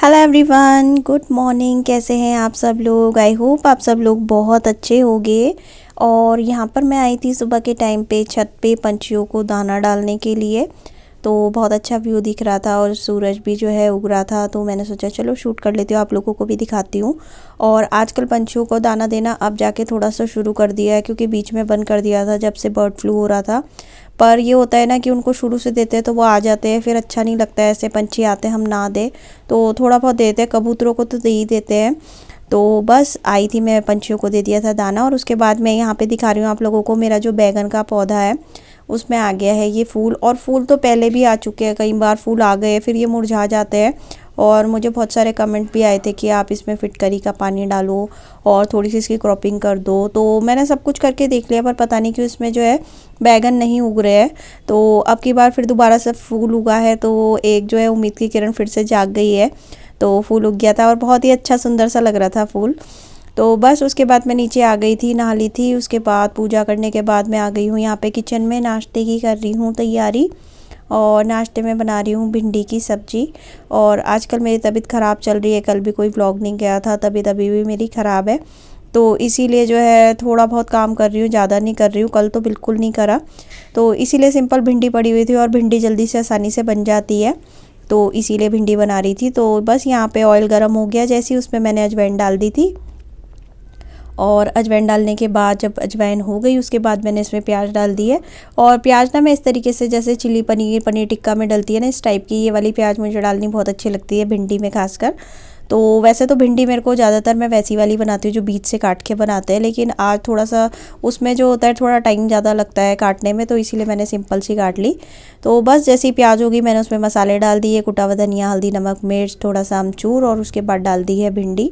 Hello everyone, good morning. कैसे हैं आप सब लोग? आई होप आप सब लोग बहुत अच्छे होंगे। और यहाँ पर मैं आई थी सुबह के टाइम पे छत पे पंछियों को दाना डालने के लिए। तो बहुत अच्छा व्यू दिख रहा था और सूरज भी जो है उग रहा था, तो मैंने सोचा चलो शूट कर लेती हूँ, आप लोगों को भी दिखाती हूँ। और आजकल पंछियों को दाना देना अब जाके थोड़ा सा शुरू कर दिया है, क्योंकि बीच में बंद कर दिया था जब से बर्ड फ्लू हो रहा था। पर ये होता है ना कि उनको शुरू से देते हैं तो वो आ जाते हैं, फिर अच्छा नहीं लगता है ऐसे पंछी आते हम ना दे, तो थोड़ा बहुत देते हैं। कबूतरों को तो दे ही देते हैं। तो बस आई थी, मैं पंछियों को दे दिया था दाना। और उसके बाद मैं यहाँ पे दिखा रही हूँ आप लोगों को, मेरा जो बैगन का पौधा है उसमें आ गया है ये फूल। और फूल तो पहले भी आ चुके हैं, कई बार फूल आ गए फिर ये मुरझा जाते हैं। और मुझे बहुत सारे कमेंट भी आए थे कि आप इसमें फिटकरी का पानी डालो और थोड़ी सी इसकी क्रॉपिंग कर दो। तो मैंने सब कुछ करके देख लिया, पर पता नहीं क्यों इसमें जो है बैगन नहीं उग रहे हैं। तो अब की बार फिर दोबारा से फूल उगा है, तो एक जो है उम्मीद की किरण फिर से जाग गई है। तो फूल उग गया था और बहुत ही अच्छा सुंदर सा लग रहा था फूल। तो बस उसके बाद मैं नीचे आ गई थी, नहा ली थी। उसके बाद पूजा करने के बाद मैं आ गई हूँ यहाँ पे किचन में, नाश्ते की कर रही हूँ तैयारी। और नाश्ते में बना रही हूँ भिंडी की सब्ज़ी। और आजकल मेरी तबीयत ख़राब चल रही है, कल भी कोई व्लॉग नहीं गया था, तबीयत अभी भी मेरी ख़राब है। तो इसीलिए जो है थोड़ा बहुत काम कर रही हूँ, ज़्यादा नहीं कर रही हूँ, कल तो बिल्कुल नहीं करा। तो इसीलिए सिंपल भिंडी पड़ी हुई थी और भिंडी जल्दी से आसानी से बन जाती है, तो इसीलिए भिंडी बना रही थी। तो बस यहाँ पे ऑयल गर्म हो गया जैसे ही, उसमें मैंने अजवाइन डाल दी थी। और अजवाइन डालने के बाद जब अजवाइन हो गई उसके बाद मैंने इसमें प्याज डाल दिए। और प्याज ना मैं इस तरीके से जैसे चिली पनीर पनीर टिक्का में डलती है ना, इस टाइप की ये वाली प्याज मुझे डालनी बहुत अच्छी लगती है भिंडी में खासकर। तो वैसे तो भिंडी मेरे को ज़्यादातर मैं वैसी वाली बनाती हूँ जो बीच से काट के बनाते हैं, लेकिन आज थोड़ा सा उसमें जो होता है थोड़ा टाइम ज़्यादा लगता है काटने में, तो इसीलिए मैंने सिंपल सी काट ली। तो बस जैसे ही प्याज होगी मैंने उसमें मसाले डाल दिए, कुटा हुआ धनिया, हल्दी, नमक, मिर्च, थोड़ा सा अमचूर, और उसके बाद डाल दी है भिंडी।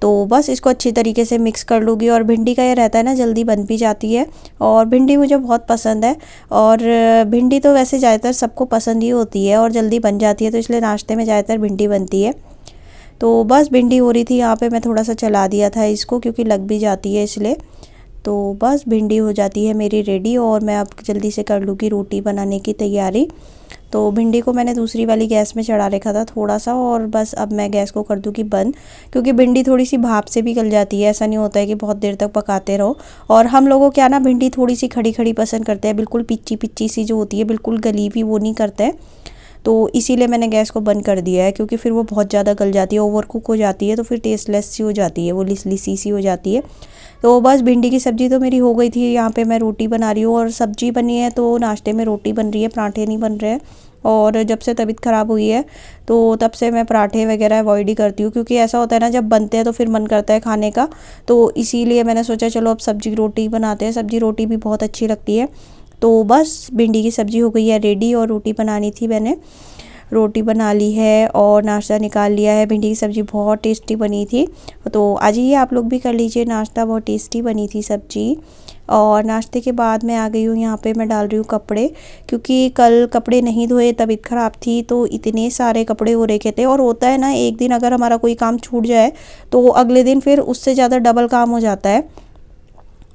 तो बस इसको अच्छी तरीके से मिक्स कर लूँगी। और भिंडी का ये रहता है ना, जल्दी बन भी जाती है और भिंडी मुझे बहुत पसंद है। और भिंडी तो वैसे ज़्यादातर सबको पसंद ही होती है और जल्दी बन जाती है, तो इसलिए नाश्ते में ज़्यादातर भिंडी बनती है। तो बस भिंडी हो रही थी यहाँ पे, मैं थोड़ा सा चला दिया था इसको क्योंकि लग भी जाती है इसलिए। तो बस भिंडी हो जाती है मेरी रेडी और मैं अब जल्दी से कर लूँगी रोटी बनाने की तैयारी। तो भिंडी को मैंने दूसरी वाली गैस में चढ़ा रखा था थोड़ा सा, और बस अब मैं गैस को कर दूँगी बंद, क्योंकि भिंडी थोड़ी सी भाप से भी गल जाती है, ऐसा नहीं होता है कि बहुत देर तक पकाते रहो। और हम लोगों क्या ना, भिंडी थोड़ी सी खड़ी खड़ी पसंद करते हैं, बिल्कुल पिच्ची पिच्ची सी जो होती है, बिल्कुल गली हुई वो नहीं करते हैं। तो इसीलिए मैंने गैस को बंद कर दिया है, क्योंकि फिर वो बहुत ज़्यादा गल जाती है, ओवर कुक हो जाती है, तो फिर टेस्टलेस सी हो जाती है, वो लिसी सी हो जाती है। तो बस भिंडी की सब्ज़ी तो मेरी हो गई थी, यहाँ पे मैं रोटी बना रही हूँ। और सब्ज़ी बनी है तो नाश्ते में रोटी बन रही है, पराठे नहीं बन रहे हैं। और जब से तबीयत ख़राब हुई है तो तब से मैं पराठे वगैरह अवॉइड ही करती हूँ, क्योंकि ऐसा होता है ना जब बनते हैं तो फिर मन करता है खाने का। तो इसीलिए मैंने सोचा चलो अब सब्ज़ी रोटी बनाते हैं, सब्ज़ी रोटी भी बहुत अच्छी लगती है। तो बस भिंडी की सब्ज़ी हो गई है रेडी और रोटी बनानी थी मैंने, रोटी बना ली है और नाश्ता निकाल लिया है। भिंडी की सब्ज़ी बहुत टेस्टी बनी थी, तो आज ही आप लोग भी कर लीजिए नाश्ता, बहुत टेस्टी बनी थी सब्ज़ी। और नाश्ते के बाद मैं आ गई हूँ यहाँ पे, मैं डाल रही हूँ कपड़े, क्योंकि कल कपड़े नहीं धोए, तबीयत ख़राब थी तो इतने सारे कपड़े हो रखे थे। और होता है ना, एक दिन अगर हमारा कोई काम छूट जाए तो अगले दिन फिर उससे ज़्यादा डबल काम हो जाता है।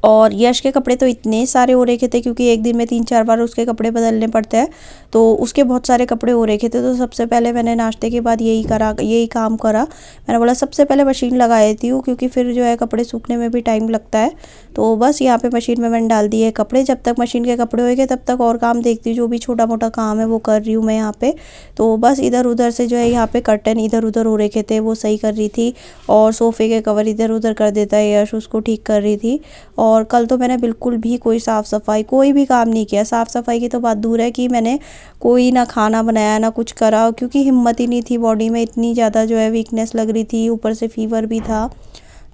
और यश के कपड़े तो इतने सारे हो रखे थे, क्योंकि एक दिन में 3-4 बार उसके कपड़े बदलने पड़ते हैं, तो उसके बहुत सारे कपड़े हो रखे थे। तो सबसे पहले मैंने नाश्ते के बाद यही काम करा। मैंने बोला सबसे पहले मशीन लगा देती हूँ, क्योंकि फिर जो है कपड़े सूखने में भी टाइम लगता है। तो बस यहाँ पे मशीन में मैंने डाल दिए कपड़े, जब तक मशीन के कपड़े होएंगे तब तक और काम देखती हूँ, जो भी छोटा मोटा काम है वो कर रही हूँ मैं यहाँ पे। तो बस इधर उधर से जो है यहाँ पे कर्टन इधर उधर हो रखे थे वो सही कर रही थी, और सोफ़े के कवर इधर उधर कर देता है यश, उसको ठीक कर रही थी। और कल तो मैंने बिल्कुल भी कोई साफ़ सफाई कोई भी काम नहीं किया। साफ़ सफाई की तो बात दूर है कि मैंने कोई ना खाना बनाया ना कुछ करा, क्योंकि हिम्मत ही नहीं थी, बॉडी में इतनी ज़्यादा जो है वीकनेस लग रही थी, ऊपर से फीवर भी था।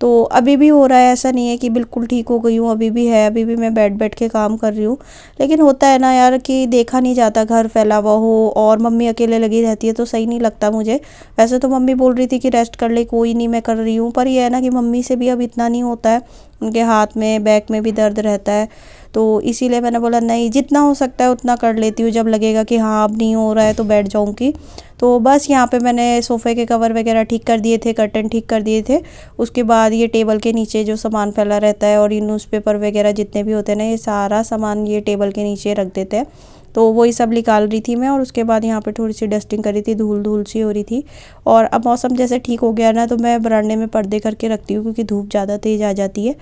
तो अभी भी हो रहा है, ऐसा नहीं है कि बिल्कुल ठीक हो गई हूँ, अभी भी है, अभी भी मैं बैठ के काम कर रही हूँ। लेकिन होता है ना यार कि देखा नहीं जाता, घर फैला हुआ हो और मम्मी अकेले लगी रहती है तो सही नहीं लगता मुझे। वैसे तो मम्मी बोल रही थी कि रेस्ट कर ले, कोई नहीं मैं कर रही हूँ, पर यह है ना कि मम्मी से भी अब इतना नहीं होता है, उनके हाथ में बैक में भी दर्द रहता है। तो इसीलिए मैंने बोला नहीं, जितना हो सकता है उतना कर लेती हूँ, जब लगेगा कि हाँ अब नहीं हो रहा है तो बैठ जाऊँगी। तो बस यहाँ पे मैंने सोफ़े के कवर वगैरह ठीक कर दिए थे, कर्टन ठीक कर दिए थे। उसके बाद ये टेबल के नीचे जो सामान फैला रहता है और ये न्यूज़पेपर वगैरह जितने भी होते हैं ना, ये सारा सामान ये टेबल के नीचे रख देते हैं। तो वही सब निकाल रही थी मैं। और उसके बाद यहाँ पे थोड़ी सी डस्टिंग करी थी, धूल धूल सी हो रही थी। और अब मौसम जैसे ठीक हो गया ना, तो मैं बरामदे में पर्दे करके रखती हूँ, क्योंकि धूप ज़्यादा तेज़ आ जाती है।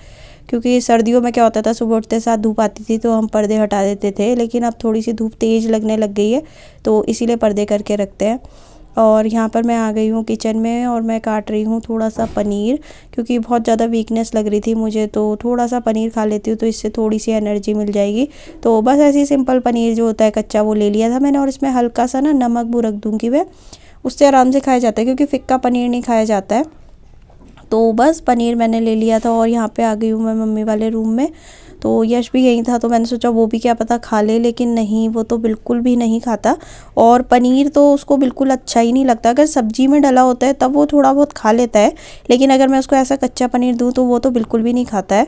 क्योंकि सर्दियों में क्या होता था, सुबह उठते साथ धूप आती थी तो हम पर्दे हटा देते थे, लेकिन अब थोड़ी सी धूप तेज़ लगने लग गई है, तो इसीलिए पर्दे करके रखते हैं। और यहाँ पर मैं आ गई हूँ किचन में, और मैं काट रही हूँ थोड़ा सा पनीर, क्योंकि बहुत ज़्यादा वीकनेस लग रही थी मुझे, तो थोड़ा सा पनीर खा लेती हूँ तो इससे थोड़ी सी एनर्जी मिल जाएगी। तो बस ऐसे ही सिंपल पनीर जो होता है कच्चा, वो ले लिया था मैंने। और इसमें हल्का सा ना नमक बुरक दूँगी मैं, उससे आराम से खाया जाता है, क्योंकि फिक्का पनीर नहीं खाया जाता है। तो बस पनीर मैंने ले लिया था, और यहाँ पे आ गई हूँ मैं मम्मी वाले रूम में। तो यश भी यहीं था, तो मैंने सोचा वो भी क्या पता खा ले, लेकिन नहीं, वो तो बिल्कुल भी नहीं खाता। और पनीर तो उसको बिल्कुल अच्छा ही नहीं लगता। अगर सब्जी में डला होता है तब वो थोड़ा बहुत खा लेता है, लेकिन अगर मैं उसको ऐसा कच्चा पनीर दूँ तो वो तो बिल्कुल भी नहीं खाता है।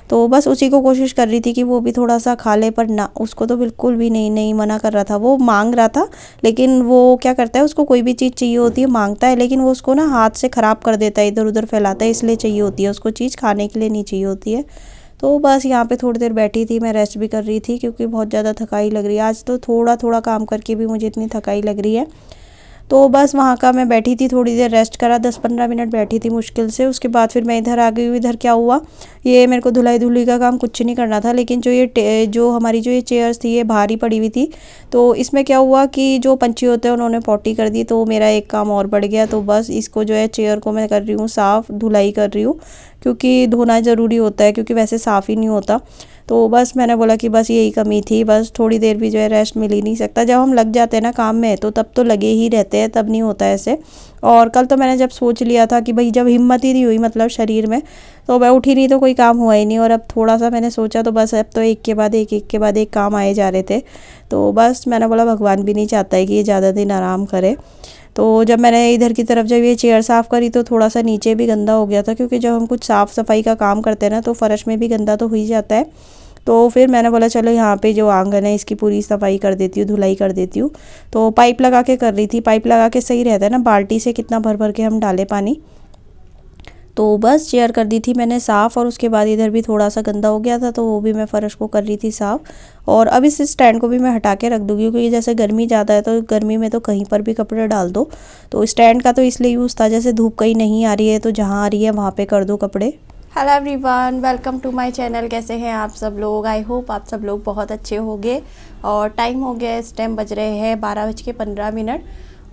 तो बस उसी को कोशिश कर रही थी कि वो भी थोड़ा सा खा ले, पर ना, उसको तो बिल्कुल भी नहीं, नहीं मना कर रहा था। वो मांग रहा था, लेकिन वो क्या करता है, उसको कोई भी चीज़ चाहिए होती है, मांगता है, लेकिन वो उसको ना हाथ से ख़राब कर देता है, इधर उधर फैलाता है, इसलिए चाहिए होती है उसको चीज़, खाने के लिए नहीं चाहिए होती है। तो बस यहाँ पे थोड़ी देर बैठी थी मैं, रेस्ट भी कर रही थी, क्योंकि बहुत ज़्यादा थकाई लग रही है आज। तो थोड़ा थोड़ा काम करके भी मुझे इतनी थकाई लग रही है। तो बस वहाँ का मैं बैठी थी, थोड़ी देर रेस्ट करा, 10-15 मिनट बैठी थी मुश्किल से। उसके बाद फिर मैं इधर आ गई हूँ। इधर क्या हुआ, ये मेरे को धुलाई धुली का काम कुछ नहीं करना था, लेकिन जो हमारी जो ये चेयर्स थी, ये भारी पड़ी हुई थी। तो इसमें क्या हुआ कि जो पंछी होते हैं उन्होंने पॉटी कर दी, तो मेरा एक काम और बढ़ गया। तो बस इसको जो है, चेयर को मैं कर रही हूँ साफ़, धुलाई कर रही हूँ, क्योंकि धोना ज़रूरी होता है, क्योंकि वैसे साफ़ ही नहीं होता। तो बस मैंने बोला कि बस यही कमी थी, बस थोड़ी देर भी जो है रेस्ट मिल ही नहीं सकता। जब हम लग जाते हैं ना काम में, तो तब तो लगे ही रहते हैं, तब नहीं होता ऐसे। और कल तो मैंने जब सोच लिया था कि भाई, जब हिम्मत ही नहीं हुई मतलब शरीर में, तो मैं उठी नहीं तो कोई काम हुआ ही नहीं। और अब थोड़ा सा मैंने सोचा, तो बस अब तो एक के बाद एक काम आए जा रहे थे। तो बस मैंने बोला भगवान भी नहीं चाहता है कि ये ज़्यादा दिन आराम करे। तो जब मैंने इधर की तरफ जब ये चेयर साफ़ करी, तो थोड़ा सा नीचे भी गंदा हो गया था, क्योंकि जब हम कुछ साफ़ सफाई का काम करते हैं ना, तो फ़र्श में भी गंदा तो हो ही जाता है। तो फिर मैंने बोला चलो यहाँ पे जो आंगन है इसकी पूरी सफाई कर देती हूँ, धुलाई कर देती हूँ। तो पाइप लगा के कर रही थी, पाइप लगा के सही रहता है ना, बाल्टी से कितना भर भर के हम डालें पानी। तो बस चेयर कर दी थी मैंने साफ़, और उसके बाद इधर भी थोड़ा सा गंदा हो गया था, तो वो भी मैं फ़र्श को कर रही थी साफ़। और अब इस स्टैंड को भी मैं हटा के रख दूँगी, क्योंकि जैसे गर्मी ज़्यादा है, तो गर्मी में तो कहीं पर भी कपड़े डाल दो। तो स्टैंड का तो इसलिए यूज़ था, जैसे धूप कहीं नहीं आ रही है तो जहाँ आ रही है वहाँ पर कर दो कपड़े। Hello everyone, welcome to my channel. कैसे हैं आप सब लोग? आई होप आप सब लोग बहुत अच्छे होंगे। और टाइम हो गया, इस टाइम बज रहे हैं 12:15,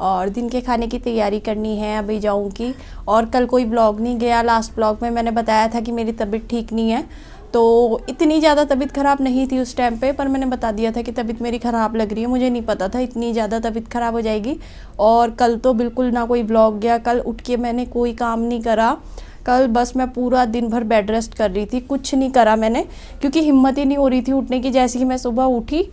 और दिन के खाने की तैयारी करनी है, अभी जाऊंगी। और कल कोई ब्लॉग नहीं गया। लास्ट ब्लॉग में मैंने बताया था कि मेरी तबीयत ठीक नहीं है, तो इतनी ज़्यादा तबीयत ख़राब नहीं थी उस टाइम पे, पर मैंने बता दिया था कि तबीयत मेरी ख़राब लग रही है। मुझे नहीं पता था इतनी ज़्यादा तबीयत ख़राब हो जाएगी। और कल तो बिल्कुल ना कोई ब्लॉग गया, कल उठ के मैंने कोई काम नहीं करा। कल बस मैं पूरा दिन भर बेड रेस्ट कर रही थी, कुछ नहीं करा मैंने, क्योंकि हिम्मत ही नहीं हो रही थी उठने की। जैसे ही मैं सुबह उठी,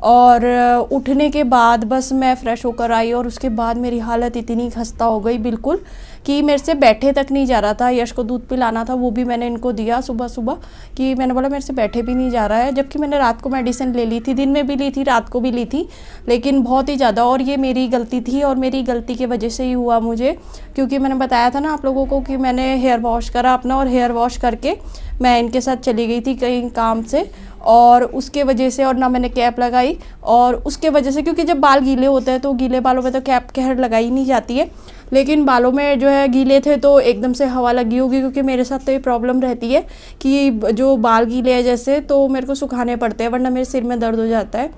और उठने के बाद बस मैं फ़्रेश होकर आई, और उसके बाद मेरी हालत इतनी खस्ता हो गई बिल्कुल, कि मेरे से बैठे तक नहीं जा रहा था। यश को दूध पिलाना था, वो भी मैंने इनको दिया सुबह सुबह, कि मैंने बोला मेरे से बैठे भी नहीं जा रहा है। जबकि मैंने रात को मेडिसिन ले ली थी, दिन में भी ली थी, रात को भी ली थी, लेकिन बहुत ही ज़्यादा। और ये मेरी गलती थी, और मेरी गलती की वजह से ही हुआ मुझे, क्योंकि मैंने बताया था ना आप लोगों को कि मैंने हेयर वॉश करा अपना, और हेयर वॉश करके मैं इनके साथ चली गई थी कहीं काम से, और उसके वजह से, और ना मैंने कैप लगाई, और उसके वजह से, क्योंकि जब बाल गीले होते हैं तो गीले बालों में तो कैप खैर लगाई नहीं जाती है, लेकिन बालों में जो है गीले थे तो एकदम से हवा लगी होगी, क्योंकि मेरे साथ तो ये प्रॉब्लम रहती है कि जो बाल गीले हैं जैसे, तो मेरे को सुखाने पड़ते हैं, वरना मेरे सिर में दर्द हो जाता है।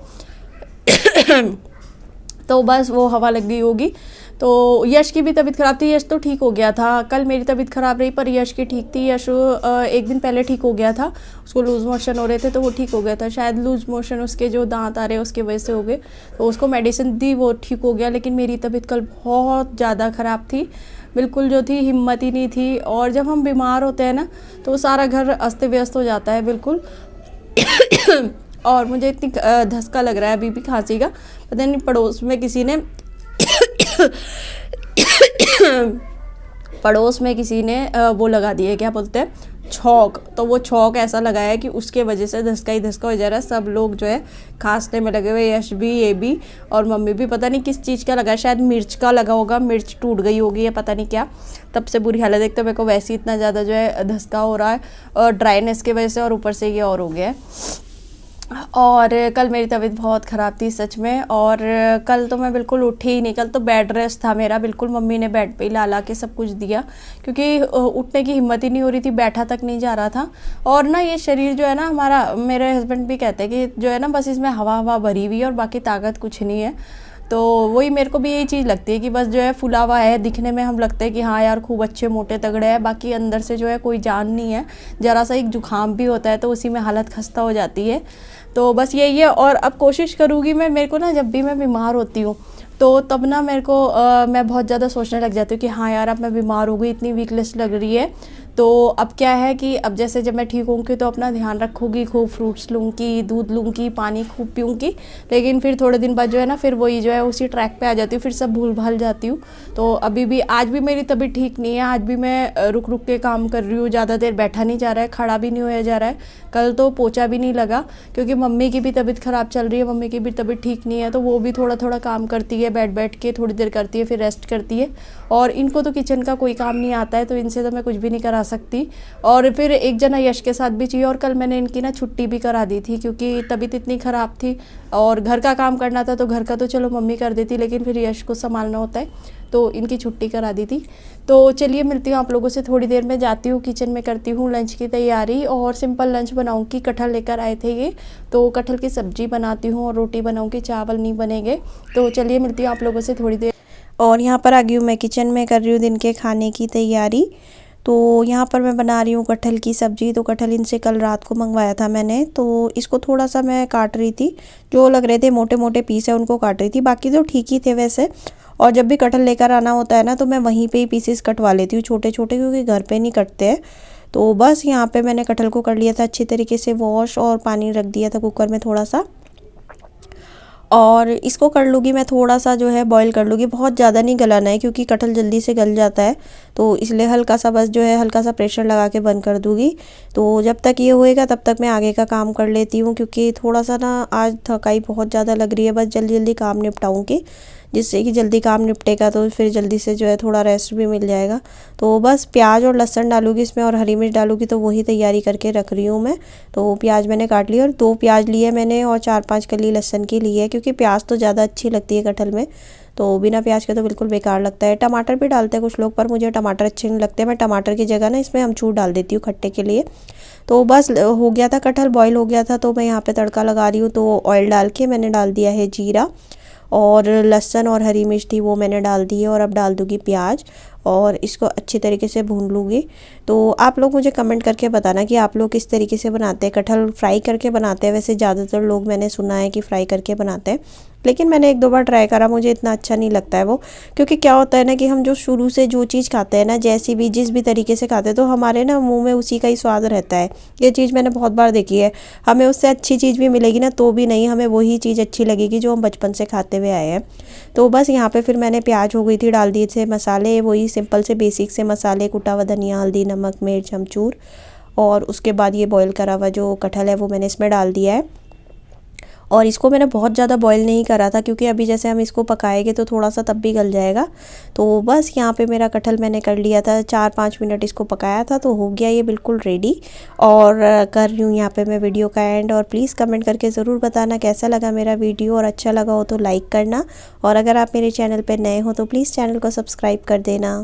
तो बस वो हवा लग गई होगी। तो यश की भी तबीयत ख़राब थी, यश तो ठीक हो गया था। कल मेरी तबीयत ख़राब रही, पर यश की ठीक थी। यश एक दिन पहले ठीक हो गया था, उसको लूज़ मोशन हो रहे थे, तो वो ठीक हो गया था। शायद लूज़ मोशन उसके जो दांत आ रहे हैं उसकी वजह से हो गए, तो उसको मेडिसिन दी, वो ठीक हो गया। लेकिन मेरी तबीयत कल बहुत ज़्यादा ख़राब थी, बिल्कुल जो थी हिम्मत ही नहीं थी। और जब हम बीमार होते हैं ना, तो सारा घर अस्त व्यस्त हो जाता है बिल्कुल। और मुझे इतनी धसका लग रहा है अभी भी खांसी का, पता नहीं पड़ोस में किसी ने पड़ोस में किसी ने वो लगा दिए, क्या बोलते हैं, छौंक। तो वो छौंक ऐसा लगाया कि उसके वजह से धसका ही धसका हो जा रहा है। सब लोग जो है खांसने में लगे हुए, यश भी, ये भी, और मम्मी भी। पता नहीं किस चीज़ का लगा है, शायद मिर्च का लगा होगा, मिर्च टूट गई होगी या पता नहीं क्या, तब से बुरी हालत। देखते मेरे को वैसे ही इतना ज़्यादा जो है धसका हो रहा है, और ड्राइनेस की वजह से, और ऊपर से ये और हो गया है। और कल मेरी तबीयत बहुत ख़राब थी सच में। और कल तो मैं बिल्कुल उठी ही नहीं, कल तो बेड रेस्ट था मेरा बिल्कुल। मम्मी ने बेड पे ही ला ला के सब कुछ दिया, क्योंकि उठने की हिम्मत ही नहीं हो रही थी, बैठा तक नहीं जा रहा था। और ना ये शरीर जो है ना हमारा, मेरे हस्बैंड भी कहते हैं कि जो है ना बस इसमें हवा हवा भरी हुई है और बाकी ताकत कुछ नहीं है। तो वही मेरे को भी यही चीज़ लगती है कि बस जो है फुला हुआ है, दिखने में हम लगते हैं कि हाँ यार खूब अच्छे मोटे तगड़े हैं, बाकी अंदर से जो है कोई जान नहीं है। ज़रा सा एक जुकाम भी होता है तो उसी में हालत खस्ता हो जाती है। तो बस यही है। और अब कोशिश करूँगी मैं, मेरे को ना जब भी मैं बीमार होती हूँ तो तब ना मेरे को मैं बहुत ज़्यादा सोचने लग जाती हूँ कि हाँ यार अब मैं बीमार हो गई, इतनी वीकनेस लग रही है। तो अब क्या है कि अब जैसे जब मैं ठीक होंगी तो अपना ध्यान रखूँगी, खूब फ्रूट्स लूँगी, दूध लूँगी, पानी खूब पीऊँगी। लेकिन फिर थोड़े दिन बाद जो है ना फिर वही जो है उसी ट्रैक पे आ जाती हूँ, फिर सब भूल भाल जाती हूँ। तो अभी भी आज भी मेरी तबीयत ठीक नहीं है, आज भी मैं रुक रुक के काम कर रही हूँ, ज़्यादा देर बैठा नहीं जा रहा है, खड़ा भी नहीं होया जा रहा है। कल तो पोछा भी नहीं लगा, क्योंकि मम्मी की भी तबीयत ख़राब चल रही है, मम्मी की भी तबीयत ठीक नहीं है। तो वो भी थोड़ा थोड़ा काम करती है, बैठ बैठ के थोड़ी देर करती है, फिर रेस्ट करती है। और इनको तो किचन का कोई काम नहीं आता है, तो इनसे तो मैं कुछ भी नहीं करा सकती। और फिर एक जना यश के साथ भी चाहिए। और कल मैंने इनकी ना छुट्टी भी करा दी थी, क्योंकि तबीयत इतनी ख़राब थी और घर का काम करना था। तो घर का तो चलो मम्मी कर देती, लेकिन फिर यश को संभालना होता है, तो इनकी छुट्टी करा दी थी। तो चलिए मिलती हूँ आप लोगों से थोड़ी देर में, जाती हूँ किचन में, करती हूँ लंच की तैयारी। और सिंपल लंच बनाऊँगी, कटहल लेकर आए थे ये, तो कटहल की सब्ज़ी बनाती हूँ और रोटी बनाऊँगी, चावल नहीं बनेंगे। तो चलिए मिलती हूँ आप लोगों से थोड़ी देर। और यहाँ पर आ गई हूँ मैं किचन में, कर रही हूँ दिन के खाने की तैयारी। तो यहाँ पर मैं बना रही हूँ कटहल की सब्ज़ी। तो कटहल इनसे कल रात को मंगवाया था मैंने, तो इसको थोड़ा सा मैं काट रही थी, जो लग रहे थे मोटे मोटे पीस है उनको काट रही थी, बाकी तो ठीक ही थे वैसे। और जब भी कटहल लेकर आना होता है ना तो मैं वहीं पे ही पीसेस कटवा लेती हूँ छोटे छोटे, क्योंकि घर पे नहीं कटते हैं। तो बस यहाँ पे मैंने कटहल को कर लिया था अच्छी तरीके से वॉश, और पानी रख दिया था कुकर में थोड़ा सा। और इसको कर लूँगी मैं थोड़ा सा जो है बॉईल कर लूँगी, बहुत ज़्यादा नहीं गलाना है क्योंकि कटहल जल्दी से गल जाता है। तो इसलिए हल्का सा बस जो है हल्का सा प्रेशर लगा के बंद कर दूँगी। तो जब तक ये होएगा तब तक मैं आगे का काम कर लेती हूँ, क्योंकि थोड़ा सा ना आज थकाई बहुत ज़्यादा लग रही है। बस जल्दी जल्दी काम निपटाऊँगी, जिससे कि जल्दी काम निपटेगा तो फिर जल्दी से जो है थोड़ा रेस्ट भी मिल जाएगा। तो बस प्याज और लहसुन डालूँगी इसमें, और हरी मिर्च डालूँगी, तो वही तैयारी करके रख रही हूँ मैं। तो प्याज मैंने काट लिया, और 2 प्याज लिए मैंने, और 4-5 कली लहसुन की ली है, क्योंकि प्याज तो ज़्यादा अच्छी लगती है कटहल में। तो बिना प्याज के तो बिल्कुल बेकार लगता है। टमाटर भी डालते हैं कुछ लोग, पर मुझे टमाटर अच्छे नहीं लगते। मैं टमाटर की जगह ना इसमें अमचूर डाल देती हूँ खट्टे के लिए। तो बस हो गया था, कटहल बॉईल हो गया था, तो मैं यहाँ पे तड़का लगा रही हूँ। तो ऑयल डाल के मैंने डाल दिया है जीरा, और लहसुन और हरी मिर्च थी वो मैंने डाल दी है। और अब डाल दूँगी प्याज, और इसको अच्छी तरीके से भून लूँगी। तो आप लोग मुझे कमेंट करके बताना कि आप लोग किस तरीके से बनाते हैं। कटहल फ्राई करके बनाते हैं वैसे ज़्यादातर लोग, मैंने सुना है कि फ्राई करके बनाते हैं, लेकिन मैंने 1-2 बार ट्राई करा, मुझे इतना अच्छा नहीं लगता है वो। क्योंकि क्या होता है ना कि हम जो शुरू से जो चीज़ खाते हैं ना, जैसी भी जिस भी तरीके से खाते हैं, तो हमारे ना मुंह में उसी का ही स्वाद रहता है। ये चीज़ मैंने बहुत बार देखी है। हमें उससे अच्छी चीज़ भी मिलेगी ना तो भी नहीं, हमें वही चीज़ अच्छी लगेगी जो हम बचपन से खाते हुए आए हैं। तो बस यहाँ पे फिर मैंने प्याज हो गई थी, डाल दिए थे मसाले, वही सिंपल से बेसिक से मसाले, कुटा हुआ धनिया, हल्दी, नमक, मिर्च, अमचूर। और उसके बाद ये बॉईल करा हुआ जो कटहल है वो मैंने इसमें डाल दिया है। और इसको मैंने बहुत ज़्यादा बॉईल नहीं करा था, क्योंकि अभी जैसे हम इसको पकाएंगे तो थोड़ा सा तब भी गल जाएगा। तो बस यहाँ पे मेरा कटहल मैंने कर लिया था, 4-5 मिनट इसको पकाया था, तो हो गया ये बिल्कुल रेडी। और कर रही हूँ यहाँ पे मैं वीडियो का एंड। और प्लीज़ कमेंट करके ज़रूर बताना कैसा लगा मेरा वीडियो, और अच्छा लगा हो तो लाइक करना। और अगर आप मेरे चैनल पर नए हो तो प्लीज़ चैनल को सब्सक्राइब कर देना।